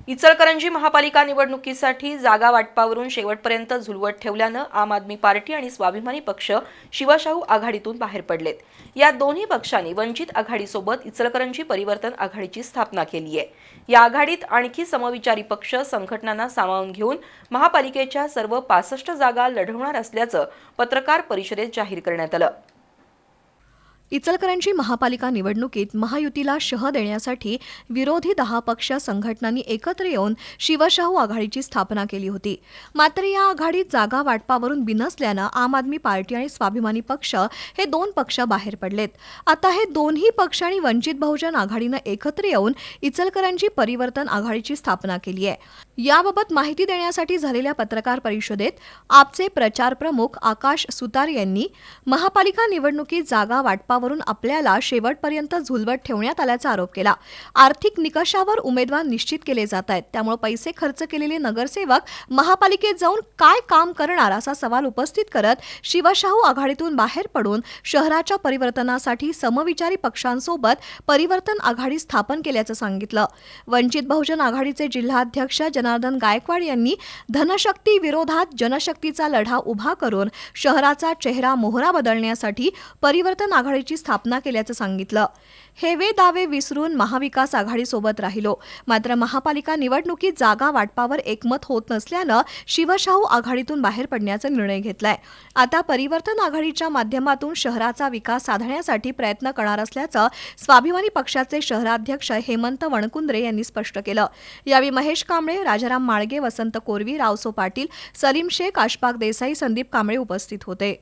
इचलकरंजी महापालिका निवडणुकीसाठी जागा वाटपावरून शेवटपर्यंत झुलवत ठेवल्यानं आम आदमी पार्टी आणि स्वाभिमानी पक्ष शिवशाहू आघाडीतून बाहेर पडलेत। या दोन्ही पक्षांनी वंचित आघाडीसोबत इचलकरंजी परिवर्तन आघाडीची स्थापना केली आहे। या आघाडीत आणखी समविचारी पक्ष संघटनांना सामावून घेऊन महापालिकेच्या सर्व 65 जागा लढवणार असल्याचं पत्रकार परिषदेत जाहीर करण्यात आलं। इचलकरंजी महापालिका निवडणुकीत महायुतीला शह देण्यासाठी विरोधी 10 पक्ष संघटनांनी एकत्र येऊन शिवशाहू आघाडीची स्थापना केली होती। मात्र या आघाडीत जागा वाटपावरून बिनसल्यानं आम आदमी पार्टी आणि स्वाभिमानी पक्ष हे 2 पक्ष बाहेर पडलेत। आता हे दोन्ही पक्ष आणि वंचित बहुजन आघाडीनं एकत्र येऊन इचलकरंजी परिवर्तन आघाडीची स्थापना केली आहे। याबाबत माहिती देण्यासाठी झालेल्या पत्रकार परिषदेत आपचे प्रचार प्रमुख आकाश सुतार यांनी महापालिका निवडणुकीत जागा वाटपावरून आपल्याला शेवटपर्यंत झुलवत ठेवण्यात आल्याचा आरोप केला। आर्थिक निकषावर उमेदवार निश्चित केले जात आहेत, त्यामुळे पैसे खर्च केलेले नगरसेवक महापालिकेत जाऊन काय काम करणार असा सवाल उपस्थित करत शिवशाहू आघाडीतून बाहेर पडून शहराच्या परिवर्तनासाठी समविचारी पक्षांसोबत परिवर्तन आघाडी स्थापन केल्याचं सांगितलं। वंचित बहुजन आघाडीचे जिल्हाध्यक्ष जनार्दन गायकवाड यांनी धनशक्ती विरोधात जनशक्तीचा लढा उभा करून शहराचा चेहरा मोहरा बदलण्यासाठी परिवर्तन आघाडीची स्थापना केल्याचं सांगितलं। हेवे दावे विसरून महाविकास आघाडीसोबत राहिलो, मात्र महापालिका निवडणुकीत जागा वाटपावर एकमत होत नसल्यानं शिवशाहू आघाडीतून बाहेर पडण्याचा निर्णय घेतलाय। आता परिवर्तन आघाडीच्या माध्यमातून शहराचा विकास साधण्यासाठी प्रयत्न करणार असल्याचं स्वाभिमानी पक्षाचे शहराध्यक्ष हेमंत वणकुंद्रे यांनी स्पष्ट केलं। यावेळी महेश कांबळे, राजाराम माळगे, वसंत कोरवी, रावसो पाटील, सलीम शेख, अशफाक देसाई, संदीप कांबळे उपस्थित होते।